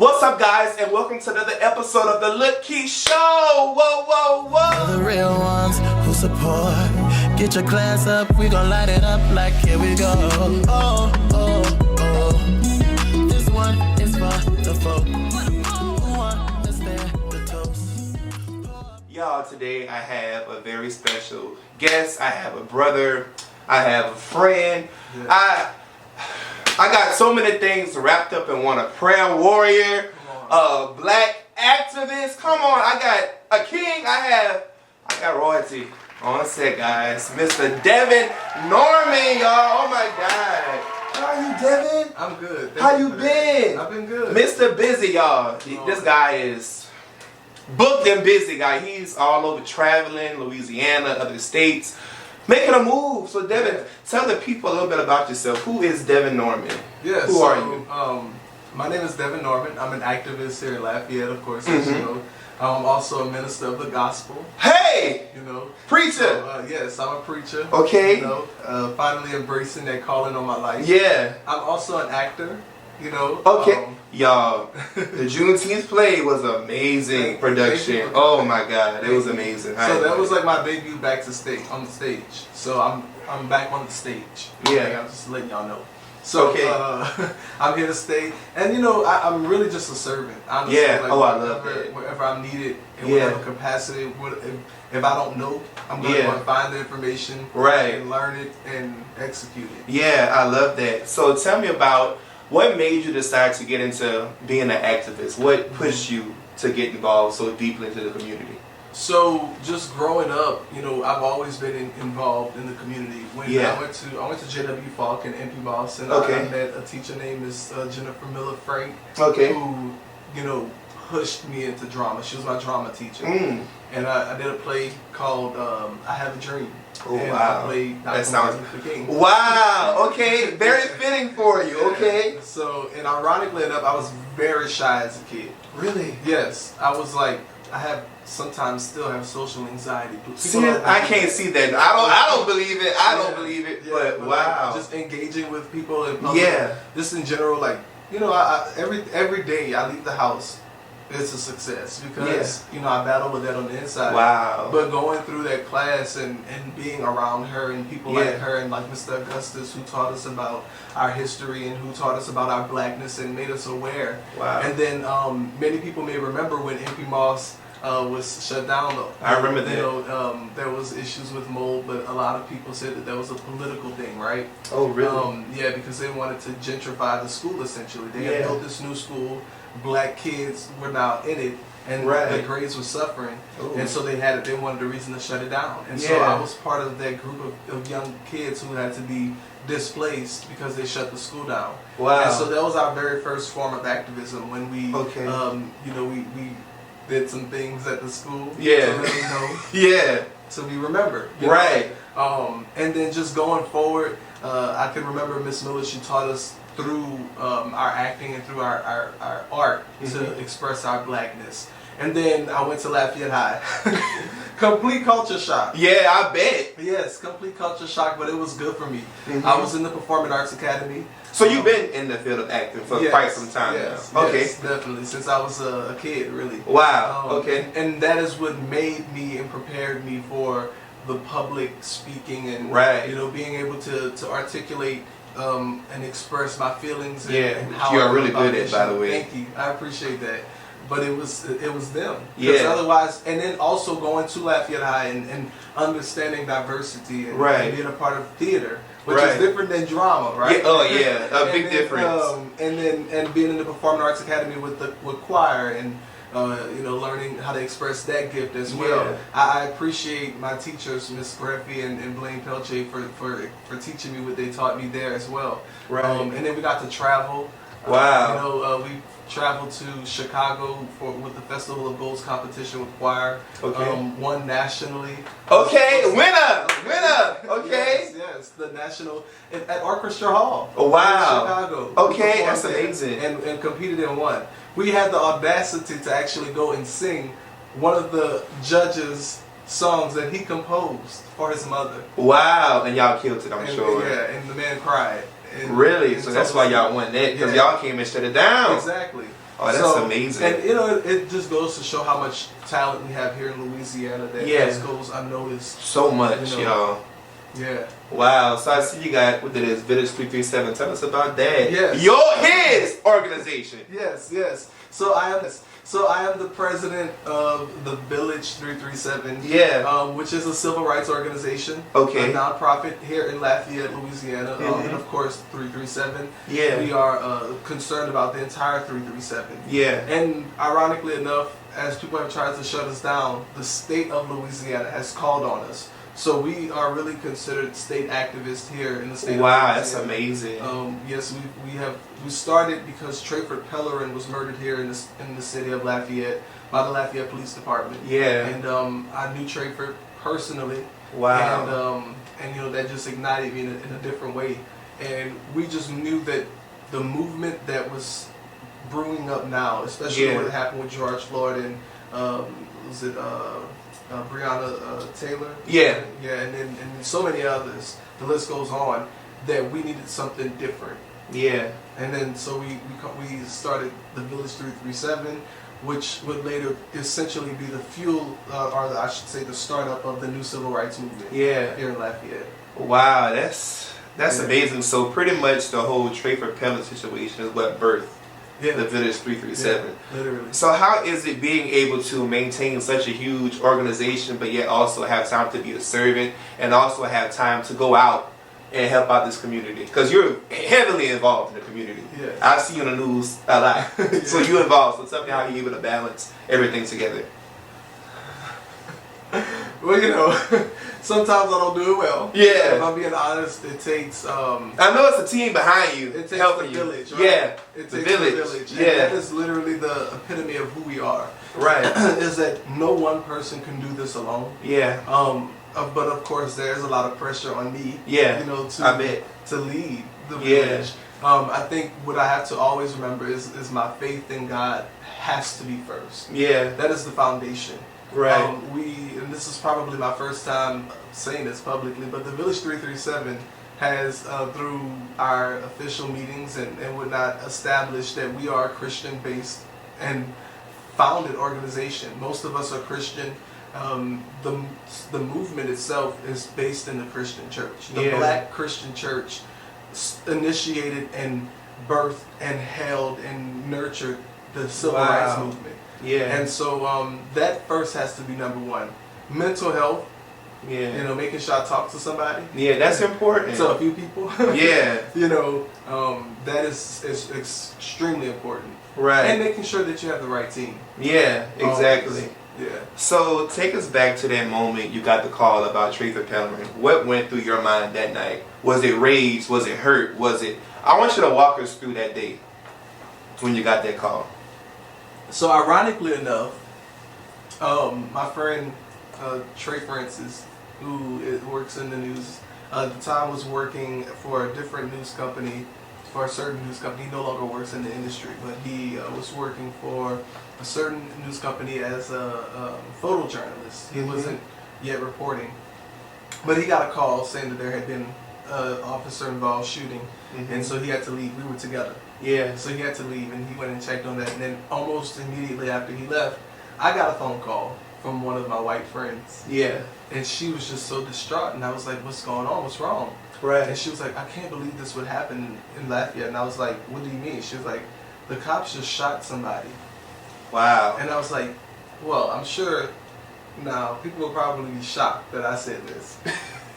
What's up, guys, and welcome to another episode of the Look Key Show. Whoa, whoa, whoa. The real ones who support. Get your class up, we gon' light it up like here we go. Oh, oh, oh. This one is for the folk who want to stand the toast. Y'all, today I have a very special guest. I have a brother. I have a friend. Yeah. I got so many things wrapped up in one. A prayer warrior, a black activist. Come on, I got a king. I got royalty. On set, guys. Mr. Devon Norman, y'all. Oh my God. How are you, Devon? I'm good. How you been? I've been good. Mr. Busy, y'all. This guy is booked and busy, guy. He's all over traveling, Louisiana, other states, making a move. So, Devon, tell the people a little bit about yourself. Who is Devon Norman? Yeah, Who are you? My name is Devon Norman. I'm an activist here in Lafayette, of course, as you know. I'm also a minister of the gospel. Hey! You know. Preacher! So, yes, I'm a preacher. Okay. You know, finally embracing that calling on my life. Yeah. I'm also an actor, you know. Okay. Y'all, the Juneteenth play was amazing production. Oh my God, it was amazing. So that was like my debut back to on the stage. So I'm back on the stage. Yeah. I'm just letting y'all know. So okay. I'm here to stay, and you know I'm really just a servant. Honestly. Yeah. Like, I love that. Wherever I'm needed, in whatever capacity, if I don't know, I'm going to find the information, right, and learn it and execute it. Yeah, I love that. So tell me about what made you decide to get into being an activist. What pushed you to get involved so deeply into the community? So just growing up, you know, I've always been involved in the community. When I went to JW Falk in MP Boston. I met a teacher named Miss Jennifer Miller Frank, who, you know, pushed me into drama. She was my drama teacher, and I did a play called I Have a Dream. Oh, and wow! I played That sounds King. Wow. Okay, very fitting for you. Okay. So, and ironically enough, I was very shy as a kid. Really? Yes, I was like, sometimes still have social anxiety. See, I can't see that. I don't believe it. I don't believe it. Yeah, but wow. Like, just engaging with people in public. Yeah. Just in general, like, you know, every day I leave the house, it's a success because you know I battle with that on the inside. Wow. But going through that class and being around her and people like her and like Mr. Augustus, who taught us about our history and who taught us about our blackness and made us aware. Wow. And then many people may remember when MP Moss was shut down. I remember that. You know, there was issues with mold, but a lot of people said that was a political thing, right? Oh, really? Yeah, because they wanted to gentrify the school. Essentially, they had built this new school. Black kids were now in it, and the grades were suffering, and so they wanted a reason to shut it down. And so I was part of that group of young kids who had to be displaced because they shut the school down. Wow! And so that was our very first form of activism when we, you know, we did some things at the school. Yeah. To let them know. So we remember. Right. And then just going forward, I can remember Miss Miller. She taught us through our acting and through our art to express our blackness. And then I went to Lafayette High. Complete culture shock. Yeah, I bet. Yes, complete culture shock, but it was good for me. I was in the Performing Arts Academy. So you've been in the field of acting for quite some time now. Okay. Yes, definitely. Since I was a kid, really. Wow. And that is what made me and prepared me for the public speaking and you know, being able to articulate and express my feelings and how you're really good at, by the way. Thank you, I appreciate that. But it was them. Because otherwise, and then also going to Lafayette High and understanding diversity and being a part of theater, which is different than drama, right? Yeah. Oh yeah, a big difference. And being in the Performing Arts Academy with choir and you know, learning how to express that gift as well. I appreciate my teachers, Miss Greffy and Blaine Pelche, for teaching me what they taught me there as well. Right. And then we got to travel. Wow. You know, we traveled to Chicago with the Festival of Golds competition with choir. Won nationally. Okay, winner. Okay. Yes, the national at Orchestra Hall. Oh wow. In Chicago. Okay, that's amazing. And competed and won. We had the audacity to actually go and sing one of the judges' songs that he composed for his mother. Wow, and y'all killed it, I'm sure. Yeah, and the man cried. Really? So that's why y'all won that, because y'all came and shut it down. Exactly. Oh, that's amazing. And you know, it just goes to show how much talent we have here in Louisiana that just goes unnoticed. So much, y'all. Yeah. Wow. So I see you got, what it is, Village 337. Tell us about that. Yes. His organization. Yes, yes. So I am the president of the Village 337. Yeah. Which is a civil rights organization. Okay. A nonprofit here in Lafayette, Louisiana. And of course, 337. Yeah. We are concerned about the entire 337. Yeah. And ironically enough, as people have tried to shut us down, the state of Louisiana has called on us. So we are really considered state activists here in the state of Louisiana. Wow, that's amazing. Yes, we started because Trayford Pellerin was murdered here in the city of Lafayette by the Lafayette Police Department. Yeah. And I knew Trayford personally. Wow. And you know, that just ignited me in a different way. And we just knew that the movement that was brewing up now, especially what happened with George Floyd and was it Breonna Taylor? Yeah. Yeah, and so many others. The list goes on. That we needed something different. Yeah. And then so we started the Village 337, which would later essentially be the fuel, or I should say the startup of the new civil rights movement. Yeah. Here in Lafayette. Wow, that's amazing. So pretty much the whole Trayford Pellerin situation is what birthed the Village 337. Yeah, literally. So how is it being able to maintain such a huge organization, but yet also have time to be a servant and also have time to go out and help out this community? Because you're heavily involved in the community. Yes. I see you on the news a lot. So you're involved. So tell me how you're able to balance everything together. Well, you know, sometimes I don't do it well. Yeah. If I'm being honest, it takes... I know it's a team behind you. It takes helping the village, you. right? Yeah. It takes the village. The village. Yeah. And that is literally the epitome of who we are. Right. Is that no one person can do this alone. Yeah. But of course, there's a lot of pressure on me. Yeah. You know, to lead the village. I think what I have to always remember is my faith in God has to be first. Yeah. That is the foundation. Right. And this is probably my first time saying this publicly, but the Village 337 has, through our official meetings and whatnot, established that we are a Christian-based and founded organization. Most of us are Christian. The movement itself is based in the Christian church. The Black Christian church initiated and birthed and held and nurtured the civil rights movement. Yeah. And so that first has to be number one. Mental health. Yeah. You know, making sure I talk to somebody. Yeah, that's important. To a few people. Yeah. You know, that is extremely important. Right. And making sure that you have the right team. Yeah, exactly. Yeah. So take us back to that moment you got the call about Trayford Pellerin. What went through your mind that night? Was it rage? Was it hurt? Was it... I want you to walk us through that day when you got that call. So ironically enough, my friend Trey Francis, who works in the news, at the time was working for a different news company, for a certain news company. He no longer works in the industry, but he was working for a certain news company as a photojournalist. He wasn't yet reporting, but he got a call saying that there had been an officer-involved shooting, and so he had to leave. We were together. Yeah. So he had to leave, and he went and checked on that. And then almost immediately after he left, I got a phone call from one of my white friends. Yeah. And she was just so distraught, and I was like, "What's going on? What's wrong?" Right. And she was like, "I can't believe this would happen in Lafayette." And I was like, "What do you mean?" She was like, "The cops just shot somebody." Wow. And I was like, "Well, I'm sure now people will probably be shocked that I said this."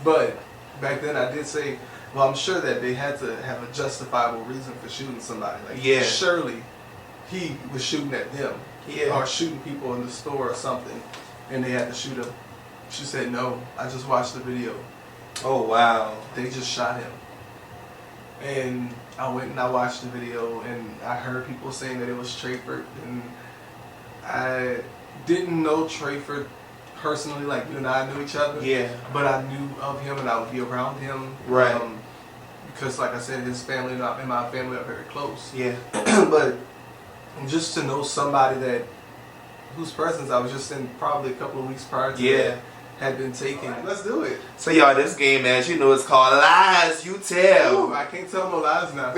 But back then I did say, well, I'm sure that they had to have a justifiable reason for shooting somebody. Like, surely he was shooting at them. Or shooting people in the store or something, and they had to shoot him. She said, "No, I just watched the video. Oh, wow. They just shot him." And I went and I watched the video, and I heard people saying that it was Trayford, and I didn't know Trayford personally, like you and I knew each other. Yeah. But I knew of him, and I would be around him. Right. Because, like I said, his family and my family are very close. Yeah. But just to know somebody whose presence I was just in probably a couple of weeks prior to that had been taken. Right, let's do it. So y'all, this game, as you know, it's called Lies You Tell. Ooh, I can't tell no lies now.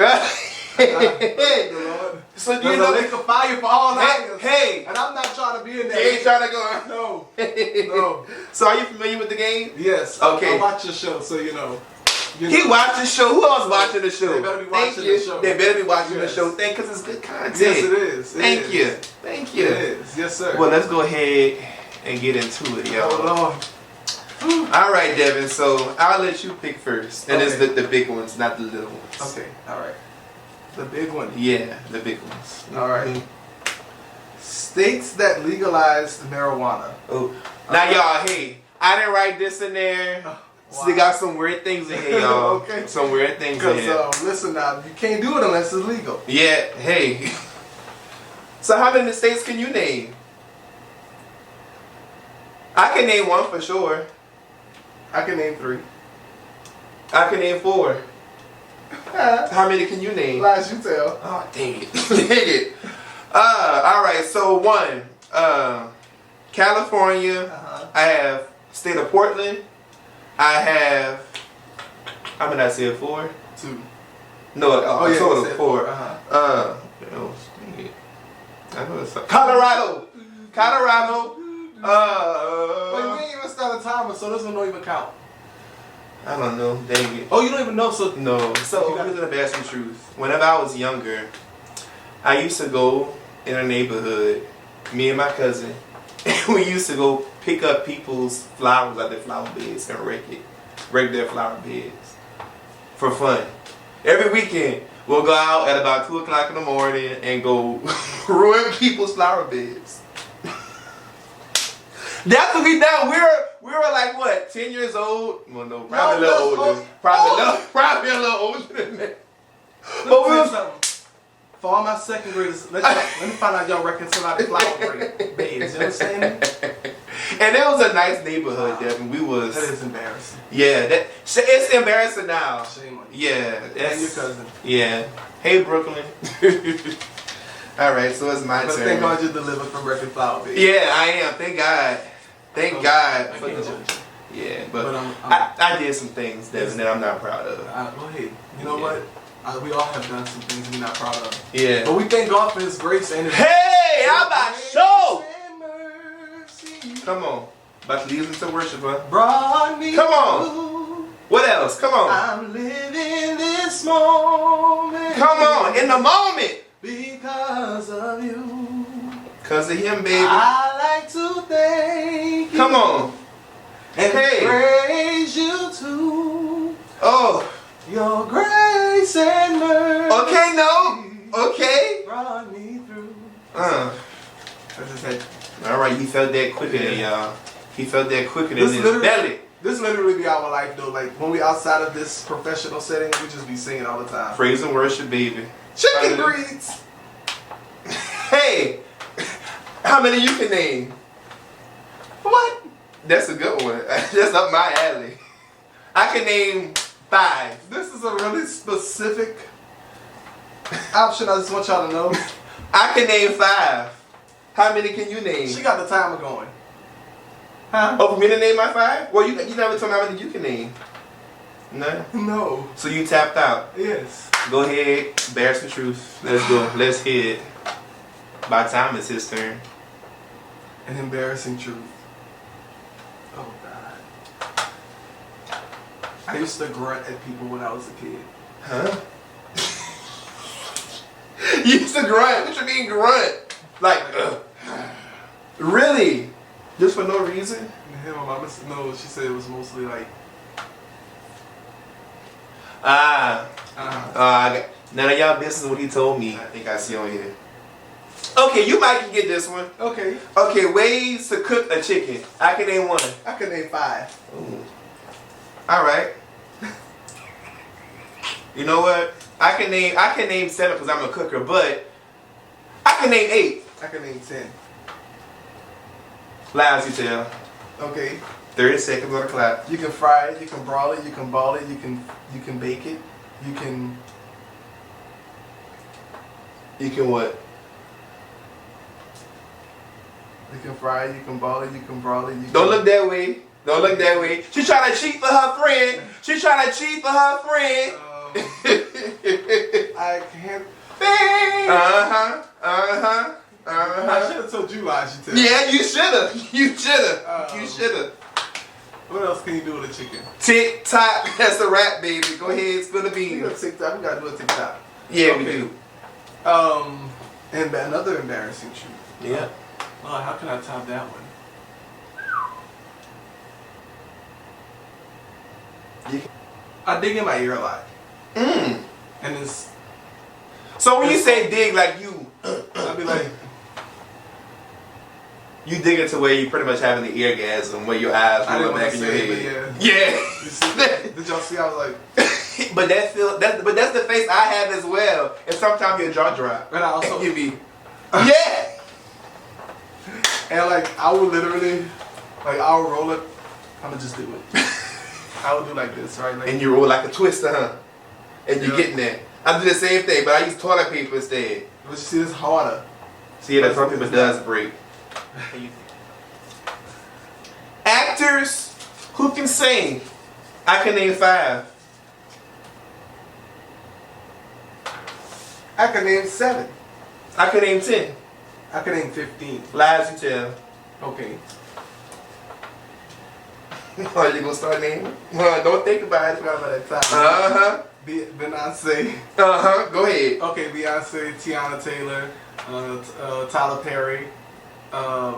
So there's a lake of fire for all night. Hey, and I'm not trying to be in there. You ain't trying to go. No, no. So are you familiar with the game? Yes. Okay. I watch your show, so you know. He watched the show. Who else watching the show? They better be watching the show. They better be watching the show. Thank, because it's good content. Yes, it is. Thank you. Thank you. It is. Yes, sir. Well, let's go ahead and get into it, y'all. Oh, Lord. All right, Devin. So I'll let you pick first, and it's the big ones, not the little ones. Okay. All right. The big one. Yeah, the big ones. All right. States that legalized marijuana. Oh, now y'all, hey, I didn't write this in there. Wow. So they got some weird things in here, y'all. Okay. Some weird things in here. Because listen now, you can't do it unless it's legal. Yeah. Hey. So how many states can you name? I can name one for sure. I can name 3. I can name 4. How many can you name? Lies you tell. Oh, dang it. Dang it. All right, so 1. California. I have state of Portland. I have, how many did I say, 4? 2. No, yeah, total 4. Uh-huh. Dang it. I know it's Colorado. Colorado. Wait, we ain't even start a timer, so this one don't even count. I don't know. Dang it. Oh, you don't even know, so... No. So, here's the embarrassing truth. Whenever I was younger, I used to go in a neighborhood, me and my cousin, and we used to go pick up people's flowers out their flower beds and rake their flower beds for fun. Every weekend, we'll go out at about 2 o'clock in the morning and go ruin people's flower beds. That's what we done. We were like what, 10 years old? Well, no, probably a little older. Probably a little older than that. But we was something. For all my second graders, let me find out y'all reconcile out the flower beds. You understand me? And it was a nice neighborhood, Devin. We was. That is embarrassing. Yeah, it's embarrassing now. Shame on you. Yeah, And your cousin. Yeah. Hey, Brooklyn. All right, so it's my turn. But thank God you delivered from wrecking flower beds. Yeah, I am. Thank God. Thank God for the. Yeah, but I did some things, Devin, that I'm not proud of. Go ahead. You know what? We all have done some things we're not proud of. Yeah. But we thank God for His grace and His. Hey, how about show? Come on. About to lead us into worship, huh? Brought me. Come on. What else? Come on. I'm living this moment. Come on. In the moment. Because of you. Because of Him, baby. I like to thank you. Come on. And hey. praise you too. Oh. Your grace and mercy. Okay, no. Okay. Brought me through. That's just it. All right, he felt that quicker than y'all. He felt that quicker than his belly. This literally be our life though. Like when we outside of this professional setting, we just be singing all the time. Praise and worship, baby. Chicken greets. Hey, how many you can name? What? That's a good one. That's up my alley. I can name 5. This is a really specific option. I just want y'all to know. I can name 5. How many can you name? She got the timer going. Huh? Oh, for me to name my 5? Well, you never told me how many you can name. No? No. So you tapped out? Yes. Go ahead, bear some truth. Let's go. Let's hit it. By time it's his turn. An embarrassing truth. Oh, God. I used to grunt at people when I was a kid. Huh? You used to grunt? What you mean grunt? Like, really? Just for no reason? Yeah, my mama said, no, she said it was mostly like... None of y'all business what he told me. I think I see on here. Okay, you might can get this one. Okay. Okay, ways to cook a chicken. I can name 1. I can name 5. Ooh. All right. You know what? I can name 7 because I'm a cooker, but I can name 8. I can name 10. Loud as you tell. Okay. 30 seconds on the clock. You can fry it, you can broil it, you can ball it, you can bake it, you can what? You can fry it, you can ball it, you can broil it, Don't look that way. Don't look that way. She trying to cheat for her friend. She trying to cheat for her friend. I I can't think. I should have told you I should tell. Yeah, you should have. You should have. You should have. What else can you do with a chicken? TikTok. That's a rap, baby. Go ahead, spill the beans. TikTok. We gotta do a TikTok. Yeah, okay. We do. And another embarrassing truth. Yeah. Oh, how can I top that one? I dig in my ear a lot. And it's. So when you say dig, like you, I'll be like. You dig into where you pretty much having the eargasm, where your eyes roll back in your head. Yeah. Did y'all see? I was like. But that's the face I have as well. And sometimes your jaw drop. And I also give me. Yeah. And like I would literally, like I would roll it. I'ma just do it. I would do like this, right? Like, and you roll like a twister, huh? And you're getting that. I do the same thing, but I use toilet paper instead. But you see, this harder. See, that some people does break. Actors who can sing. I can name 5. I can name 7. I can name 10. I can name 15. Lies you tell. Okay. Are you gonna start naming? Don't think about it. Forgot about that time. Beyonce. Go ahead. Okay, Beyonce, Tiana Taylor, Tyler Perry. I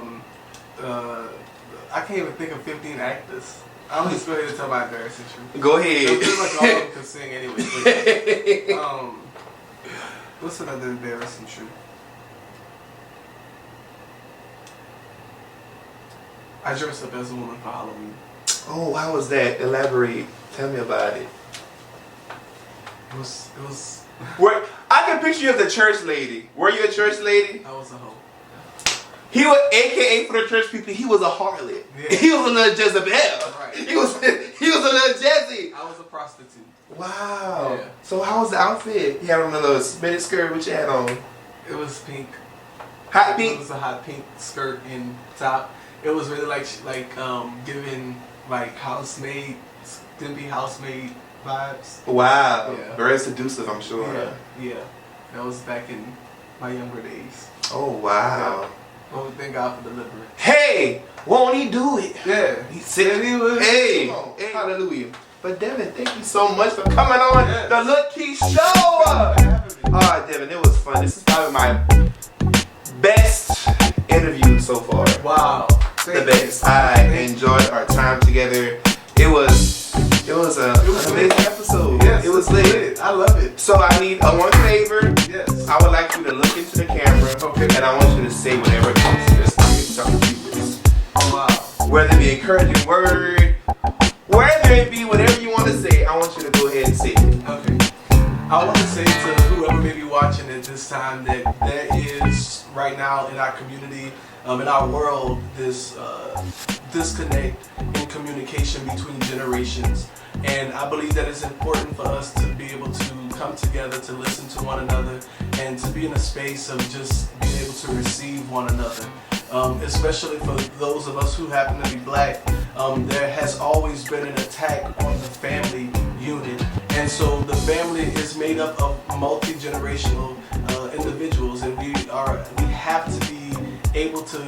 can't even think of 15 actors. I'll just go ahead and tell my embarrassing truth. Go ahead. It feels like all of them can sing anyway. But, what's another embarrassing truth? I dressed up as a woman for Halloween. Oh, how was that? Elaborate. Tell me about it. It was. I can picture you as a church lady. Were you a church lady? I was a hoe. He was, AKA for the church people, he was a harlot. Yeah. He was a little Jezebel. Right. He was a little Jezzy. I was a prostitute. Wow. Yeah. So how was the outfit? You had on a little mini skirt. What you had on? It was pink. Hot pink? It was a hot pink skirt and top. It was really like giving like housemaid, stimpy housemaid vibes. Wow. Yeah. Very seductive, I'm sure. Yeah. That was back in my younger days. Oh, wow. Yeah. Well, thank God for deliverance. Hey, won't he do it? Yeah. He said he would. Hey, hallelujah. But Devon, thank you so much for coming on the Look Key Show. Alright, Devon, it was fun. This is probably my best interview so far. Wow. The best. I enjoyed our time together. It was an amazing episode. Yes, it was lit. I love it. So I need one favor. Yes. I would like you to look into the camera, and I want you to say whatever comes to your stomach with. Wow. Whether it be an encouraging word, whether it be whatever you want to say, I want you to go ahead and say it. Okay. I want to say to whoever may be watching at this time that there is right now in our community, in our world, this disconnect in communication between generations. And I believe that it's important for us to be able to come together, to listen to one another, and to be in a space of just being able to receive one another. Especially for those of us who happen to be black, there has always been an attack on the family unit. And so the family is made up of multi-generational individuals, and we have to be able to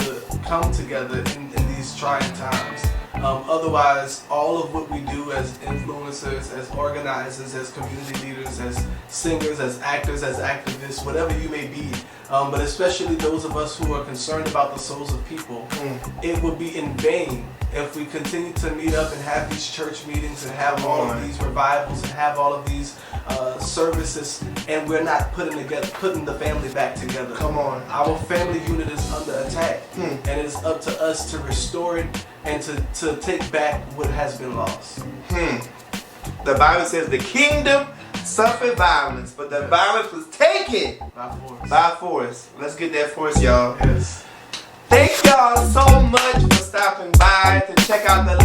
come together in these trying times. Otherwise, all of what we do as influencers, as organizers, as community leaders, as singers, as actors, as activists, whatever you may be, but especially those of us who are concerned about the souls of people, it would be in vain if we continue to meet up and have these church meetings and have all of these revivals and have all of these services, and we're not putting the family back together. Come on. Our family unit is under attack, and it's up to us to restore it and to take back what has been lost. The Bible says the kingdom suffered violence, but the violence was taken by force. Let's get that force, y'all. Yes. Thank y'all so much for stopping by to check out the